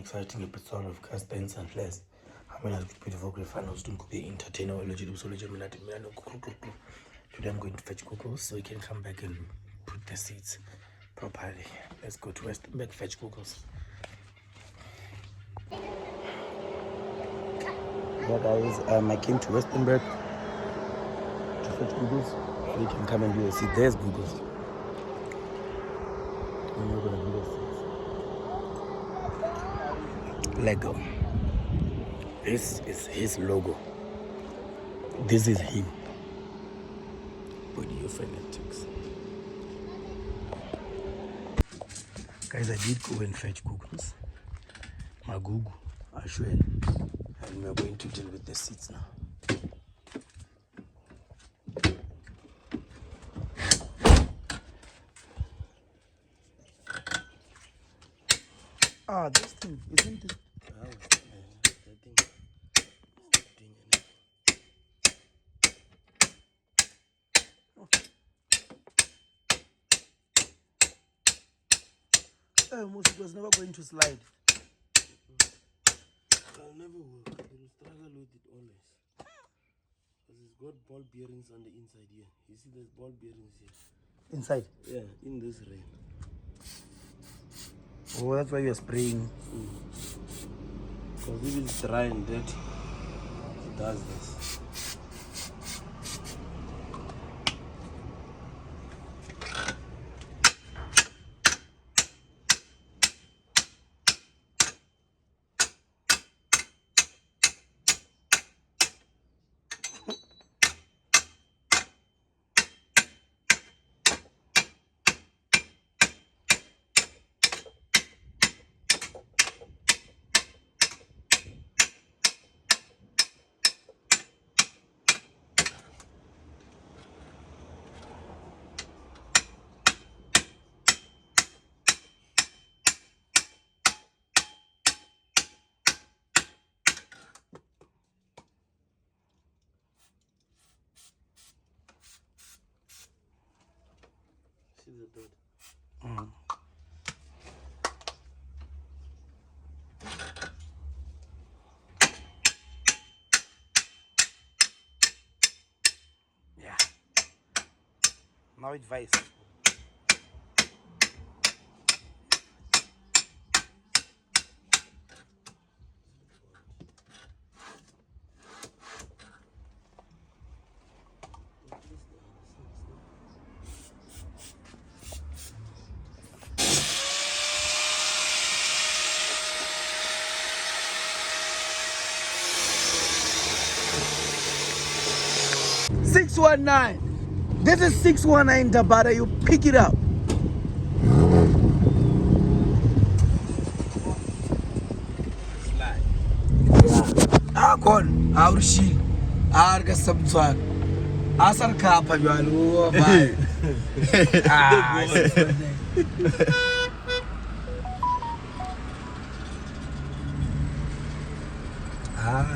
exciting episode of Castan's and Flares. I'm going to be the finals to be entertainer or legit. Today I'm going to fetch Googles so we can come back and put the seats properly. Let's go to Westernberg, fetch Googles. Yeah guys, I came to Westernberg to fetch Googles so you can come and do a seat. There's Googles. And we're gonna do the seats. Lego. This is his logo. This is him. Body fanatics. Guys, I did go and fetch Googles. My Google, Ashwell. And we're going to deal with the seats now. Ah, this thing, isn't it? Almost it was never going to slide. I'll never will. I will struggle with it always. Because it's got ball bearings on the inside here. You see there's ball bearings here. Inside? Yeah, in this rain. Oh, that's why you're spraying. Because if it's dry and dirty, it does this. See the dot? Yeah. Now advice. $619. This is $619 Tabata. You pick it up. Slide. Yeah. Gone. Our she. Our subswag. Asar kapa jwalu.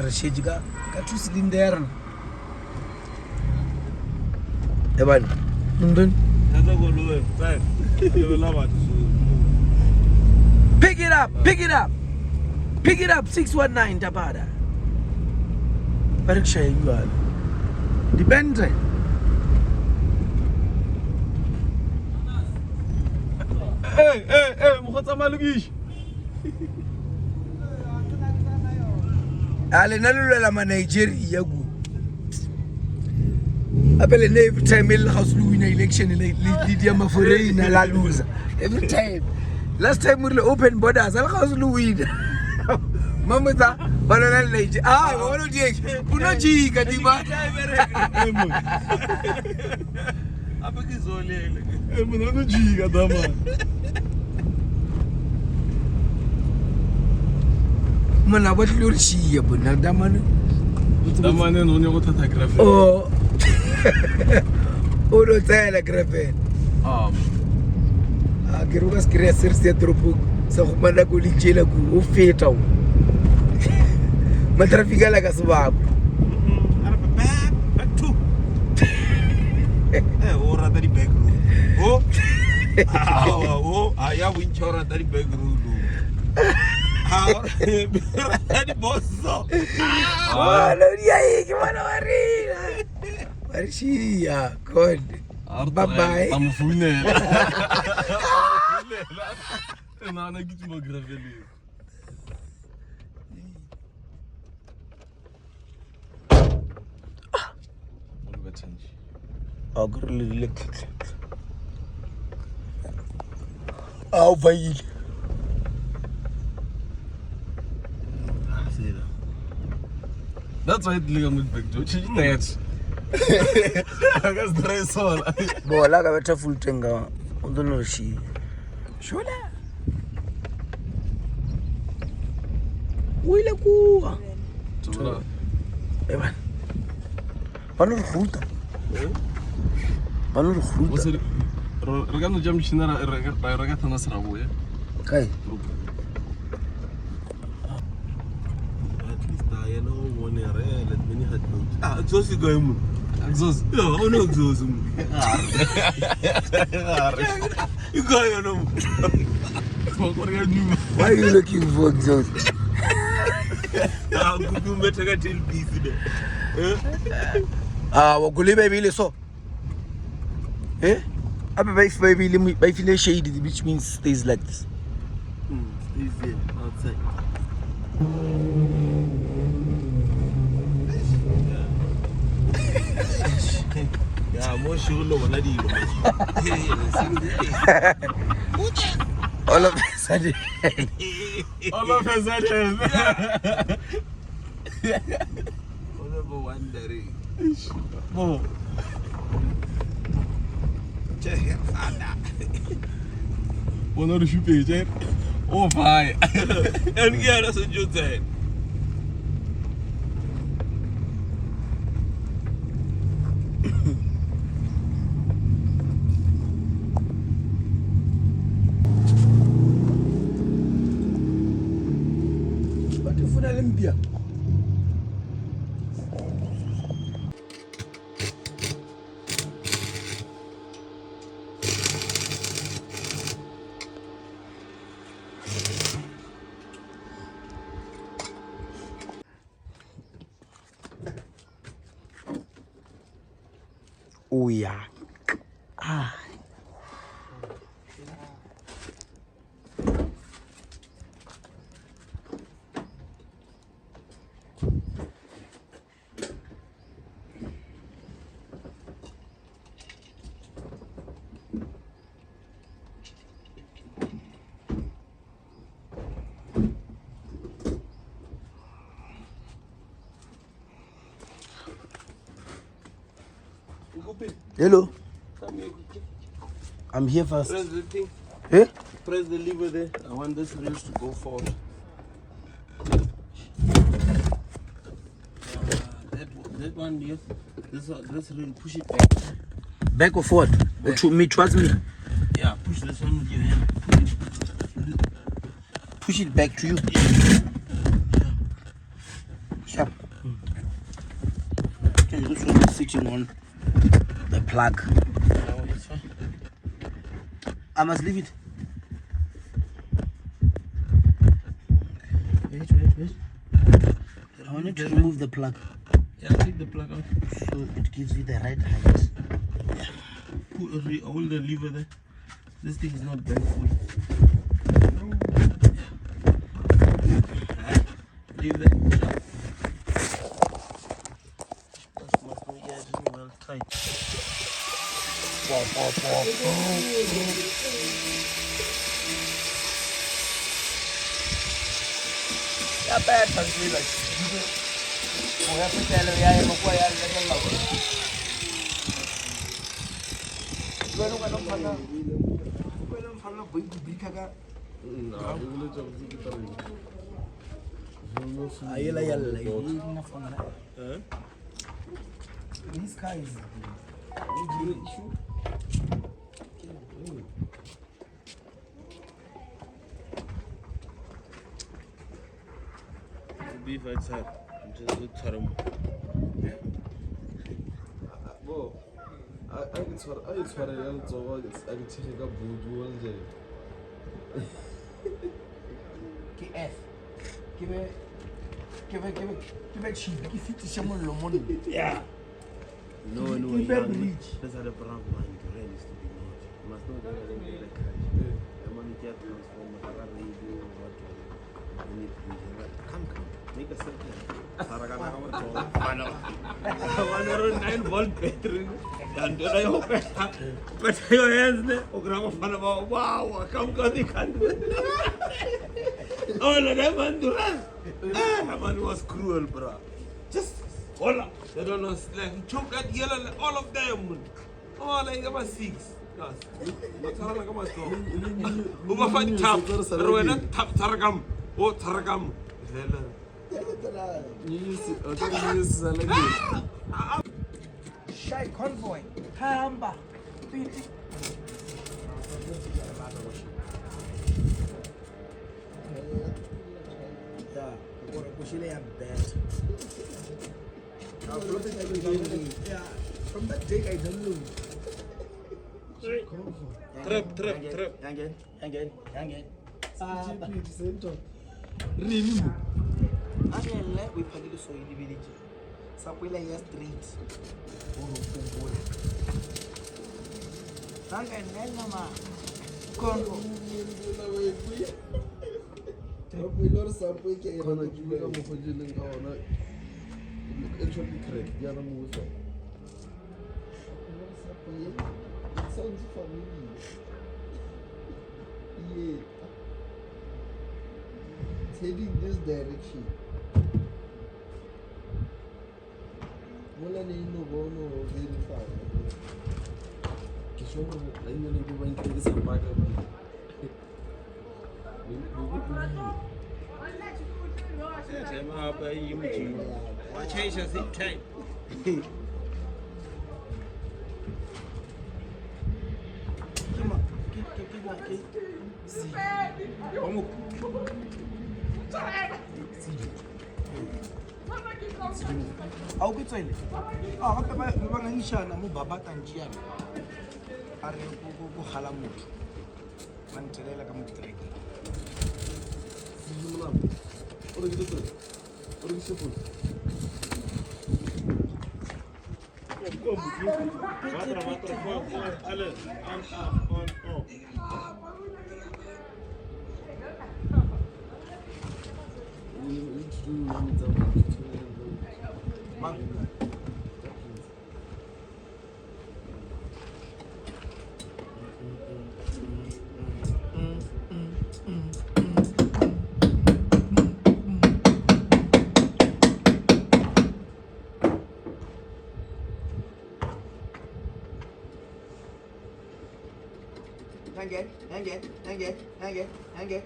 Rashid juga katu silinder. Eban, nundun. Pick it up, pick it up, pick it up. 619 Tabada. Pariksha igual. Depende. Mukha malugish. Ale nalula ma Nigeria yagu. Apele every time el house lu win election Lydia Mafore na la loser. Every time. Last time we open borders, al house lu win. Mama ta banana Nigeria. Ah, wono je. Uno ji kadiba. Apa kizolele. Muna ji kadama. Mana what lu shi ya buna damane. Damane no nyo kuthatha graph. Oh. Uno tsela graph. Kiruka skria sirse tropo sa khumana ko lijela ku o feta o. Matrafika la ka sebabo. Back to. Ora dari back room. Oh. Oh, aya winchora dari back room. How? Any boss so? Wala dia iki mana warina. Marcia, God. Bye-bye. I'm full. Não é que tu me gravei ali. Vamos change. Agrili. Au vai. That's why it's legal with back to change that. I guess dress all. Bola ka beta full tenga. Odono shi. Shola. Uile kuwa. Tula. Evan. Pano ruta. Pano ruta. What's it? Regando jam chinara regata nasra boye. Kai. At least I know one area let many had no. Exhaust go mu. Exhaust. No, I know exhaust mu. You go you know. Why are you looking for exhaust? Google metaka till busy there. Wakuli baby so. Abe by feel shady, which means stays like this. Stays there outside. Yeah, more sure no one All of a sudden. All of a sudden. All of a wondering. Oh. One of the shoe page, oh, fine. And yeah, that's what you said. What if you Olympia? Oh yeah. Nkupi, Hello. come here quickly. I'm here first. Press the thing. Press the lever there. I want this rails to go forward. That one here. This rail, push it back. Back or forward? Or to me, towards me. Yeah, push this one with your hand. Push it back to you. Sharp. Okay, this one is sitting on the plug. Oh, it's fine. I must leave it. Wait. I want to remove the plug Yeah, take the plug out. so it gives you the right height. Hold the lever there. This thing is not bent fully. Leave that. Must be well tight. Yeah, bad like. We have to tell you, I am these guys. Beef outside. Just go tarum. Bo, I tshwara ya letsogo a ke tshege ka bodu wa nje. Ke F. ke be cheap ke fitisha mollo monna. Yeah. No, Keep young. it rich. That's how the brand man is to be not. You must know that I don't get a cash. The money get transformed. I got radio or what. You need to be come. Make a circle. Saragana come 9-volt battery. And then I hope but your hands there. Oh, grandma fan about wow, come got the country. Oh, no, that man do that. That man was cruel, bro. Just hold up. They don't know slang. Choke that yellow, all of them. Oh, like about 6. What's wrong? Like about so. Over 5 tap. Targam. Oh, Targam. Shy convoy. Hamba. Yeah, I'm bad. Yeah, from that day I don't know. Trap. Hang in. Really? Angela, we paddle so in the village. Sapuela ya street. Angela ma. Congo. Actually correct. Yeah, I'm with you. It sounds familiar. Yeah. It's heading this direction. Well, I need no go no verify. Kishomo, I know you going to this part of it. Change your zip time. Au ke tswele gape ba ngangišana mo babatanjiana a re go gala motho ba ntelela ka mo strike Hang it.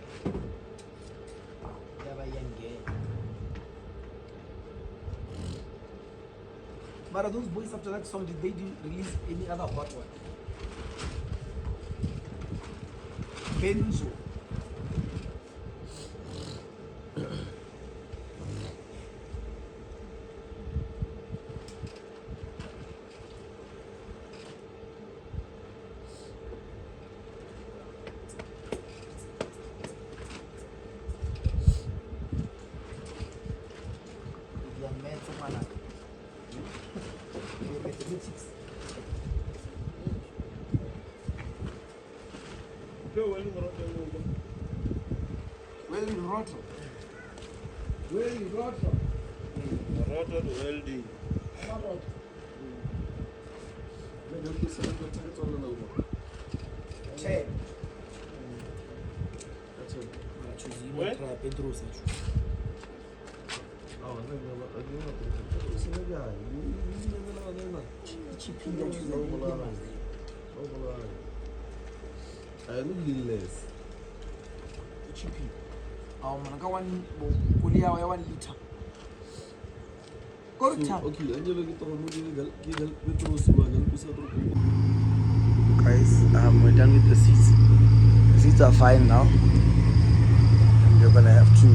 But are those boys after that song, did they release any other hot one? Benzo. Welding. Guys, we're done with the seats. The seats are fine now. And we're gonna have to